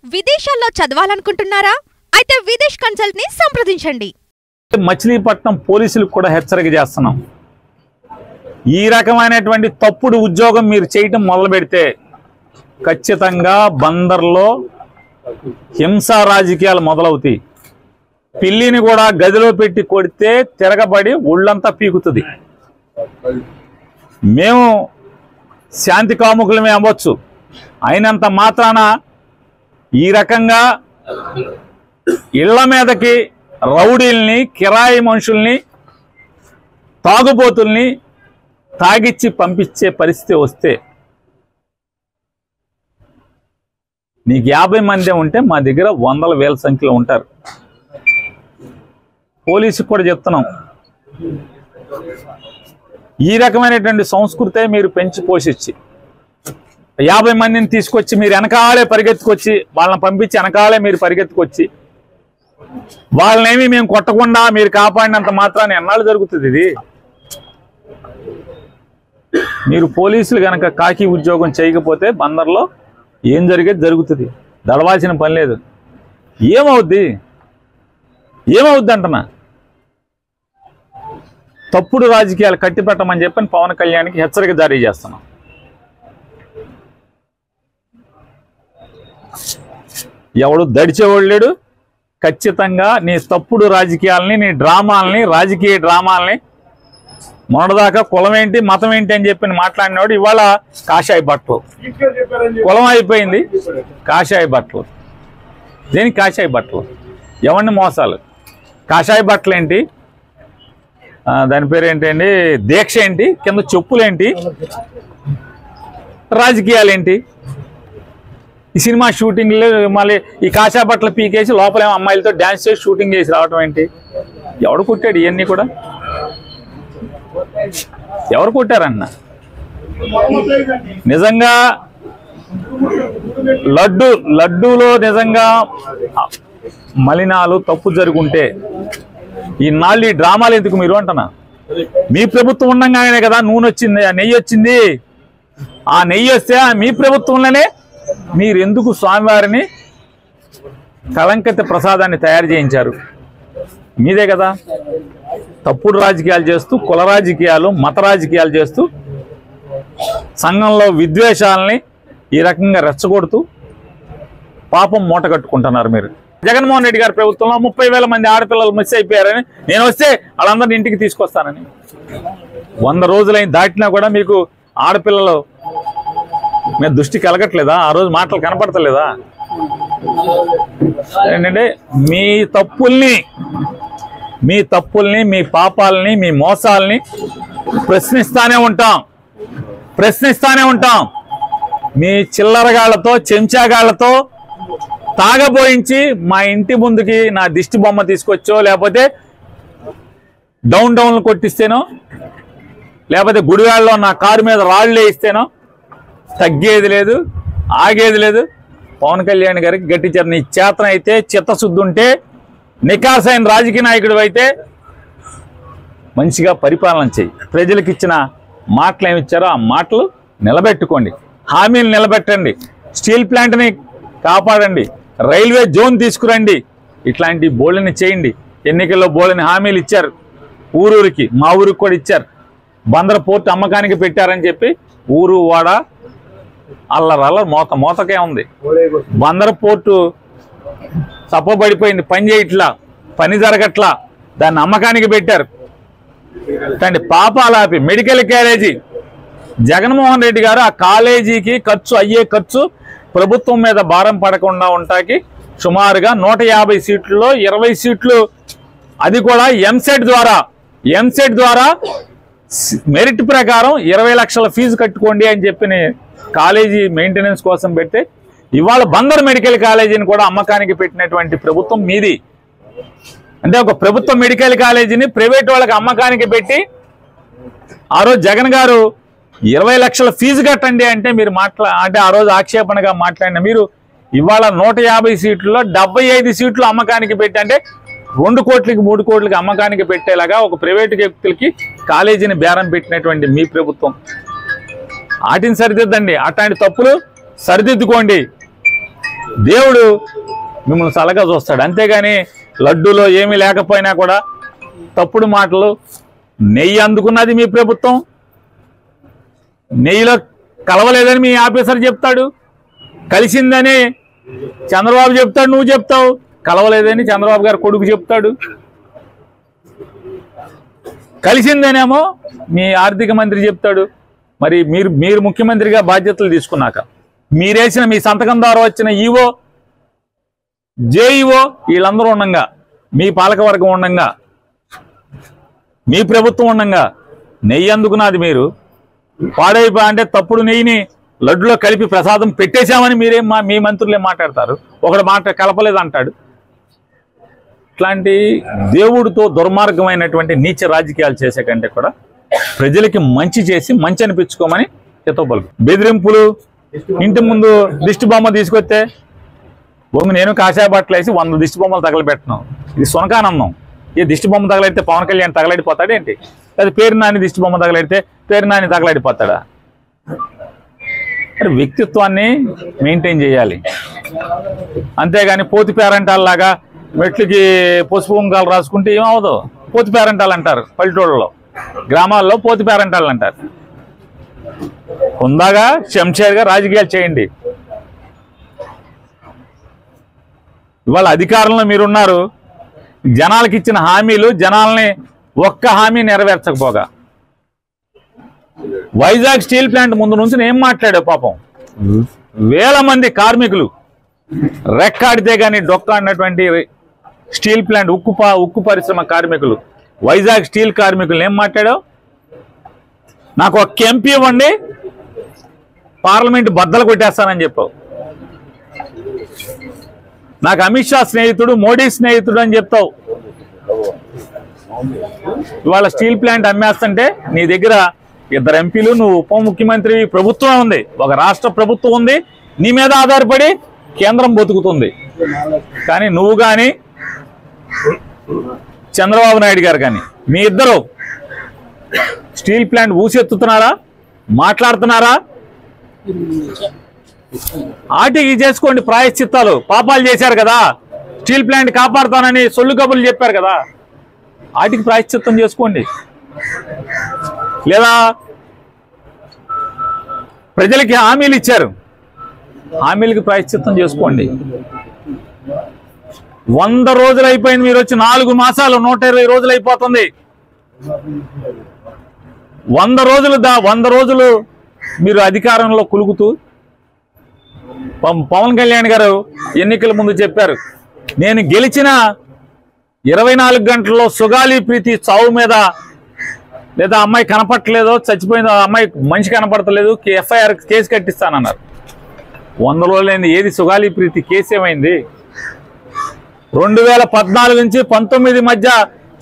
విదేశాల్లో చదవాలనుకుంటున్నారా? అయితే విదేశ్ కన్సల్ట్ ని సంప్రదించండి. మచిలీపట్నం పోలీసులకు కూడా హెచ్చరిక చేస్తున్నాం. ఈ రకమైనటువంటి తప్పుడు ఉద్యోగం మీరు చేయటం మొదలు పెడితే ఖచ్చితంగా బందర్లో హింసా రాజకీయాలు మొదలవుతాయి. పిల్లిని కూడా గదిలో పెట్టి కొడితే తిరగబడి ఒళ్ళంతా పీకుతుంది. మేము శాంతి కాముకులమే అవ్వచ్చు, అయినంత మాత్రాన ఈ రకంగా ఇళ్ల మీదకి రౌడీల్ని, కిరాయి మనుషుల్ని, తాగుబోతుల్ని తాగిచ్చి పంపించే పరిస్థితి వస్తే నీకు 50 మంది ఉంటే మా దగ్గర వందల వేల సంఖ్యలో ఉంటారు. పోలీసుకు కూడా చెప్తున్నాం, ఈ రకమైనటువంటి సంస్కృతే మీరు పెంచి పోషించి 50 మందిని తీసుకొచ్చి మీరు వెనకాలే పరిగెత్తుకొచ్చి వాళ్ళని పంపించి వెనకాలే మీరు పరిగెత్తుకొచ్చి వాళ్ళనేమి మేము కొట్టకుండా మీరు కాపాడినంత మాత్రాన్ని ఎన్నాళ్ళు జరుగుతుంది ఇది? మీరు పోలీసులు కనుక కాకి ఉద్యోగం చేయకపోతే బందర్లో ఏం జరిగేది జరుగుతుంది. దడవాల్సిన పని లేదు. ఏమవుద్ది అంటున్నా. తప్పుడు రాజకీయాలు కట్టిపెట్టమని చెప్పని పవన్ కళ్యాణ్కి హెచ్చరిక జారీ చేస్తున్నాం. ఎవడు దడిచేవాడు లేడు. ఖచ్చితంగా నీ తప్పుడు రాజకీయాలని, నీ డ్రామాలని, రాజకీయ డ్రామాలని, మొన్నదాకా కులం ఏంటి మతం ఏంటి అని చెప్పి మాట్లాడినవాడు ఇవాళ కాషాయ బట్టలు. కులం అయిపోయింది, కాషాయ బట్టలు. దేనికి కాషాయ బట్టలు? ఎవరిని మోసాలు? కాషాయ బట్టలు ఏంటి, దాని పేరు ఏంటండి, దీక్ష ఏంటి, కింద చెప్పులేంటి, రాజకీయాలు ఏంటి? ఈ సినిమా షూటింగ్లు మళ్ళీ ఈ కాషాయ బట్టలు పీకేసి లోపలేమో అమ్మాయిలతో డ్యాన్స్ చేసి షూటింగ్ చేసి రావటం ఏంటి? ఎవడు కొట్టాడు ఇవన్నీ కూడా? ఎవరు కొట్టారన్న? నిజంగా లడ్డూలో నిజంగా మలినాలు తప్పు జరుగుంటే ఈ నాళ్ళు ఈ డ్రామాలు ఎందుకు మీరు అంటున్నా? మీ ప్రభుత్వం ఉండగానే కదా నూనె వచ్చింది, ఆ నెయ్యి వచ్చింది. ఆ నెయ్యి వస్తే మీ ప్రభుత్వంలోనే మీరు ఎందుకు స్వామివారిని కళంకిత ప్రసాదాన్ని తయారు చేయించారు? మీదే కదా. తప్పుడు రాజకీయాలు చేస్తూ, కుల రాజకీయాలు, మత రాజకీయాలు చేస్తూ, సంఘంలో విద్వేషాలని ఈ రకంగా రెచ్చగొడుతూ పాపం మూట కట్టుకుంటున్నారు మీరు. జగన్మోహన్ రెడ్డి గారి ప్రభుత్వంలో 30,000 మంది ఆడపిల్లలు మిస్ అయిపోయారని, నేను వస్తే వాళ్ళందరినీ ఇంటికి తీసుకొస్తానని 100 రోజులైన దాటినా కూడా మీకు ఆడపిల్లలు మీద దృష్టి కలగట్లేదా? ఆ రోజు మాటలు కనపడతలేదా? ఏంటంటే మీ తప్పుల్ని, మీ పాపాలని, మీ మోసాలని ప్రశ్నిస్తానే ఉంటాం. మీ చిల్లరగాళ్లతో, చెంచాగాళ్లతో తాగబోయించి మా ఇంటి ముందుకి నా దిష్టి బొమ్మ తీసుకొచ్చో, లేకపోతే డౌన్లు కొట్టిస్తేనో, లేకపోతే గుడివాడలో నా కారు మీద రాళ్ళు వేయిస్తేనో తగ్గేది లేదు, ఆగేది లేదు. పవన్ కళ్యాణ్ గారికి గట్టి నీ చేతన అయితే, చిత్తశుద్ధి ఉంటే, నికాసైన రాజకీయ నాయకుడు అయితే మంచిగా పరిపాలన చేయి. ప్రజలకు ఇచ్చిన మాటలు ఏమిచ్చారో ఆ మాటలు నిలబెట్టుకోండి, హామీలు నిలబెట్టండి, స్టీల్ ప్లాంట్ని కాపాడండి, రైల్వే జోన్ తీసుకురండి, ఇట్లాంటి బోళ్ళని చేయండి. ఎన్నికల్లో బోళ్ళని హామీలు ఇచ్చారు ఊరూరికి, మా ఊరికి కూడా ఇచ్చారు. బందర్ పోర్టు అమ్మకానికి పెట్టారని చెప్పి ఊరు వాడ అల్లరల్ల మోతకే ఉంది. బందర్ పోర్టు తప్పబడిపోయింది, పని చేయట్లా, పని జరగట్లా, దాన్ని అమ్మకానికి పెట్టారు. అంటే పాపాలాపి మెడికల్ కాలేజీ జగన్మోహన్ రెడ్డి గారు ఆ కాలేజీకి అయ్యే ఖర్చు ప్రభుత్వం మీద భారం పడకుండా ఉంటాకి సుమారుగా 150 సీట్లలో 20 సీట్లు, అది కూడా ఎంసెట్ ద్వారా మెరిట్ ప్రకారం 20 లక్షల ఫీజు కట్టుకోండి అని చెప్పిన కాలేజీ మెయింటెనెన్స్ కోసం పెడితే ఇవాళ బందర్ మెడికల్ కాలేజీని కూడా అమ్మకానికి పెట్టినటువంటి ప్రభుత్వం మీది. అంటే ఒక ప్రభుత్వ మెడికల్ కాలేజీని ప్రైవేట్ వాళ్ళకి అమ్మకానికి పెట్టి ఆ రోజు జగన్ గారు 20 లక్షల ఫీజు కట్టండి అంటే మీరు అంటే ఆ రోజు ఆక్షేపణగా మాట్లాడిన మీరు ఇవాళ 150 సీట్లలో 75 సీట్లు అమ్మకానికి పెట్టి, అంటే 2 కోట్లకి 3 కోట్లకి అమ్మకానికి పెట్టేలాగా ఒక ప్రైవేటు వ్యక్తులకి కాలేజీని బేరం పెట్టినటువంటి మీ ప్రభుత్వం. వాటిని సరిదిద్దండి, అట్లాంటి తప్పులు సరిదిద్దుకోండి. దేవుడు మిమ్మల్ని చల్లగా చూస్తాడు. అంతేగాని లడ్డూలో ఏమీ లేకపోయినా కూడా తప్పుడు మాటలు. నెయ్యి అందుకున్నది మీ ప్రభుత్వం, నెయ్యిలో కలవలేదని మీ ఆఫీసర్ చెప్తాడు, కలిసిందని చంద్రబాబు చెప్తాడు, నువ్వు చెప్తావు, కలవలేదని చంద్రబాబు గారు కొడుకు చెప్తాడు, కలిసిందనేమో మీ ఆర్థిక మంత్రి చెప్తాడు. మరి మీరు ముఖ్యమంత్రిగా బాధ్యతలు తీసుకున్నాక మీరేసిన మీ సంతకం ద్వారా వచ్చిన ఈవో జేఈఓ వీళ్ళందరూ ఉండంగా, మీ పాలకవర్గం ఉండంగా, మీ ప్రభుత్వం ఉండంగా నెయ్యి అందుకున్నది మీరు పాడైపో అంటే తప్పుడు నెయ్యిని లడ్డులో కలిపి ప్రసాదం పెట్టేశామని మీ మంత్రులు మాట్లాడతారు. ఒకడు మాట కలపలేదు అంటాడు. ఇట్లాంటి దేవుడితో దుర్మార్గమైనటువంటి నీచ రాజకీయాలు చేసే కంటే కూడా ప్రజలకి మంచి చేసి మంచి అనిపించుకోమని హితవు. బెదిరింపులు, ఇంటి ముందు దిష్టి బొమ్మ తీసుకొస్తే భూమి నేను కాషాయ బట్టలు వేసి 100 దిష్టి బొమ్మలు తగలబెట్టను. ఇది సునకానందం. ఈ దిష్టి బొమ్మ తగలడితే పవన్ కళ్యాణ్ తగలడిపోతాడేంటి? అది పేరు నాని దిష్టి బొమ్మ తగలడితే పేరు నాని తగలడిపోతాడా? మరి వ్యక్తిత్వాన్ని మెయింటైన్ చేయాలి. అంతేగాని పోతి పేరంటాల్లాగా మెట్లకి పసుపు కుంకాలు రాసుకుంటే ఏమవదు. పోతి పేరంటాలు అంటారు పల్లెటూళ్ళలో, గ్రామాల్లో పోతి పేరంటాలు అంటారు. హుందాగా శంషేర్గా రాజకీయాలు చేయండి. ఇవాళ అధికారంలో మీరున్నారు, జనాలకు ఇచ్చిన హామీలు జనాల్ని ఒక్క హామీ నెరవేర్చకపోగా వైజాగ్ స్టీల్ ప్లాంట్ ముందు నుంచి ఏం మాట్లాడావు? పాపం వేల మంది కార్మికులు రెక్కాడితే కానీ డొక్కాడినటువంటి స్టీల్ ప్లాంట్ ఉక్కు పరిశ్రమ కార్మికులు, వైజాగ్ స్టీల్ కార్మికులు ఏం మాట్లాడావు? నాకు ఒక ఎంపీ ఇవ్వండి, పార్లమెంట్ బద్దలు కొట్టేస్తానని చెప్పావు. నాకు అమిత్ షా స్నేహితుడు, మోడీ స్నేహితుడు అని చెప్తావు. ఇవాళ స్టీల్ ప్లాంట్ అమ్మేస్తుంటే నీ దగ్గర 2 ఎంపీలు, నువ్వు ఉప ముఖ్యమంత్రి, ప్రభుత్వం ఉంది, ఒక రాష్ట్ర ప్రభుత్వం ఉంది, నీ మీద ఆధారపడి కేంద్రం బతుకుతుంది. కానీ నువ్వు కానీ చంద్రబాబు నాయుడు గారు కానీ మీ ఇద్దరు స్టీల్ ప్లాంట్ ఊసెత్తుతున్నారా? మాట్లాడుతున్నారా? ఆటికి చేసుకోండి ప్రాయశ్చిత్తాలు. పాపాలు చేశారు కదా, స్టీల్ ప్లాంట్ కాపాడుతానని సొల్లు కబుర్లు చెప్పారు కదా, ఆటికి ప్రాయశ్చిత్తం చేసుకోండి. లేదా ప్రజలకి హామీలు ఇచ్చారు, హామీలకి ప్రాయశ్చిత్తం చేసుకోండి. 100 రోజులు అయిపోయింది, మీరు వచ్చి 4 మాసాలు 120 రోజులు అయిపోతుంది. 100 రోజులు మీరు అధికారంలో కులుగుతూ, పవన్ కళ్యాణ్ గారు ఎన్నికల ముందు చెప్పారు, నేను గెలిచిన 24 గంటల్లో సుగాలి ప్రీతి చావు మీద, లేదా అమ్మాయి కనపడలేదో చచ్చిపోయిందో, అమ్మాయి మనిషి కనపడతలేదు, ఎఫ్ఐఆర్ కేసు కట్టిస్తానన్నారు. 100 రోజులైంది, ఏది సుగాలి ప్రీతి కేసు ఏమైంది? 2014 నుంచి 19 మధ్య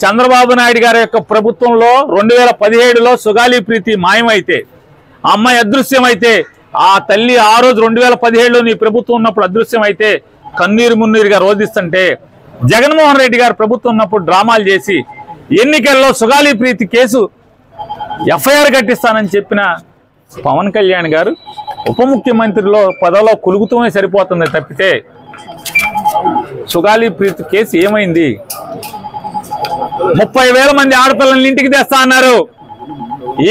చంద్రబాబు నాయుడు గారి యొక్క ప్రభుత్వంలో 2017లో సుగాలి ప్రీతి మాయమైతే, ఆ అమ్మాయి అదృశ్యమైతే, ఆ తల్లి ఆ రోజు 2017లో నీ ప్రభుత్వం ఉన్నప్పుడు అదృశ్యమైతే కన్నీరు మున్నీరుగా రోధిస్తుంటే, జగన్మోహన్ రెడ్డి గారు ప్రభుత్వం ఉన్నప్పుడు డ్రామాలు చేసి ఎన్నికల్లో సుగాలి ప్రీతి కేసు ఎఫ్ఐఆర్ కట్టిస్తానని చెప్పిన పవన్ కళ్యాణ్ గారు ఉప ముఖ్యమంత్రిలో పదవిలో కులుగుతూనే సరిపోతుంది తప్పితే సుగాలి ప్రీతి కేసు ఏమైంది? 30,000 మంది ఆడపిల్లల్ని ఇంటికి తెస్తా అన్నారు.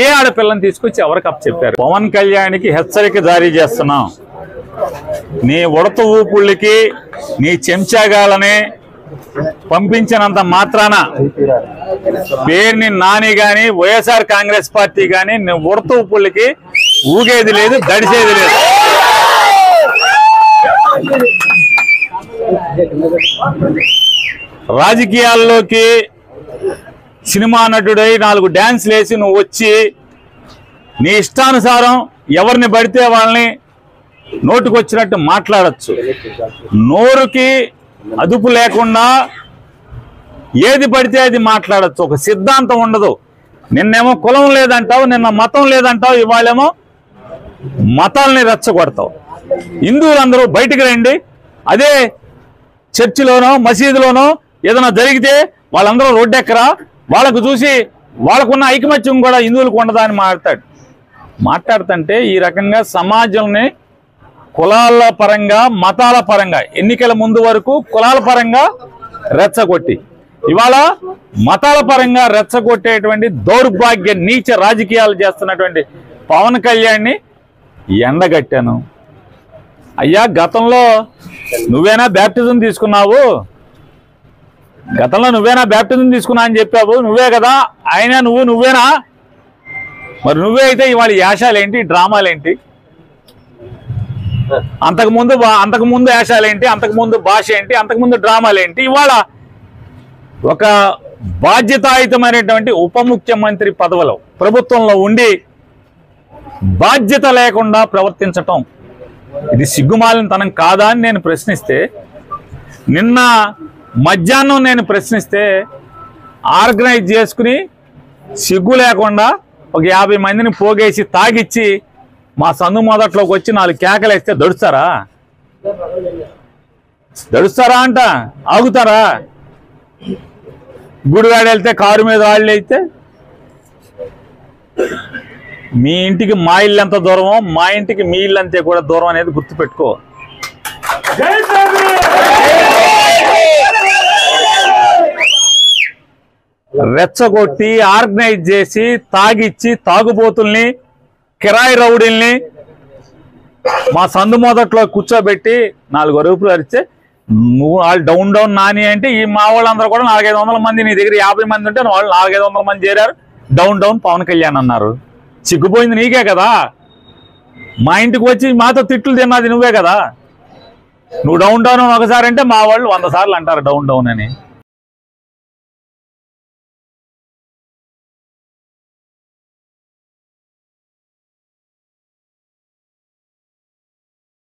ఏ ఆడపిల్లని తీసుకొచ్చి ఎవరికి అప్పచెప్పారు? పవన్ కళ్యాణ్కి హెచ్చరిక జారీ చేస్తున్నాం. నీ ఉడత ఊపుళ్ళకి, నీ చెంచాగాలని పంపించినంత మాత్రాన పేరుని నాని గాని వైఎస్ఆర్ కాంగ్రెస్ పార్టీ గాని ఉడత ఊపుళ్ళకి ఊగేది లేదు, దడిసేది లేదు. రాజకీయాల్లోకి సినిమా నటుడై 4 డాన్స్లు వేసి నువ్వు వచ్చి నీ ఇష్టానుసారం ఎవరిని పడితే వాళ్ళని నోటుకొచ్చినట్టు మాట్లాడచ్చు. నోరుకి అదుపు లేకుండా ఏది పడితే అది మాట్లాడచ్చు. ఒక సిద్ధాంతం ఉండదు. నిన్నేమో కులం లేదంటావు, నిన్న మతం లేదంటావు, ఇవాళేమో మతాల్ని రెచ్చగొడతావు. హిందువులందరూ బయటికి రండి, అదే చర్చిలోనో మసీదులోనో ఏదైనా జరిగితే వాళ్ళందరూ రోడ్డెక్కరా, వాళ్ళకు చూసి వాళ్ళకున్న ఐకమత్యం కూడా హిందువులకు ఉండదా అని మాట్లాడుతుంటే ఈ రకంగా సమాజంని కులాల పరంగా మతాల పరంగా ఎన్నికల ముందు వరకు కులాల పరంగా రెచ్చగొట్టి ఇవాళ మతాల పరంగా రెచ్చగొట్టేటువంటి దౌర్భాగ్య నీచ రాజకీయాలు చేస్తున్నటువంటి పవన్ కళ్యాణ్ని ఎండగట్టాను. అయ్యా, గతంలో నువ్వేనా బ్యాప్టిజం తీసుకున్నావు? గతంలో నువ్వేనా బ్యాప్టిజం తీసుకున్నా అని చెప్పావు, నువ్వే కదా ఆయన, నువ్వేనా? మరి నువ్వే అయితే ఇవాళ యాషాలేంటి, డ్రామాలేంటి? అంతకుముందు యాషాలేంటి, అంతకుముందు భాష ఏంటి, అంతకుముందు డ్రామాలేంటి? ఇవాళ ఒక బాధ్యతాయుతమైనటువంటి ఉప ముఖ్యమంత్రి పదవిలో ప్రభుత్వంలో ఉండి బాధ్యత లేకుండా ప్రవర్తించటం ఇది సిగ్గుమాలినతనం కాదా అని నేను ప్రశ్నిస్తే, నిన్న మధ్యాహ్నం నేను ప్రశ్నిస్తే ఆర్గనైజ్ చేసుకుని సిగ్గు లేకుండా ఒక 50 మందిని పోగేసి తాగిచ్చి మా సందు మొదట్లోకి వచ్చి 4 కేకలేస్తే దడుస్తారా అంట? ఆగుతారా? గుడివాడ వెళ్తే కారు మీద వాళ్ళు అయితే మీ ఇంటికి మా ఇల్లు ఎంత దూరమో మా ఇంటికి మీ ఇల్లు అంతే కూడా దూరం అనేది గుర్తుపెట్టుకో. రెచ్చగొట్టి ఆర్గనైజ్ చేసి తాగిచ్చి తాగుబోతుల్ని కిరాయి రౌడీల్ని మా సందు మొదట్లో కూర్చోబెట్టి 4 అరుపులు అరిస్తే నువ్వు వాళ్ళు డౌన్ నాని అంటే ఈ మా వాళ్ళందరూ కూడా 400-500 మంది, నీ దగ్గర 50 మంది ఉంటే వాళ్ళు 400-500 మంది చేరారు, డౌన్ పవన్ కళ్యాణ్ అన్నారు. సిగ్గుపోయింది నీకే కదా. మా ఇంటికి వచ్చి మాతో తిట్లు తిన్నది నువ్వే కదా. నువ్వు డౌన్ ఒకసారి అంటే మా వాళ్ళు 100 సార్లు అంటారు డౌన్ అని.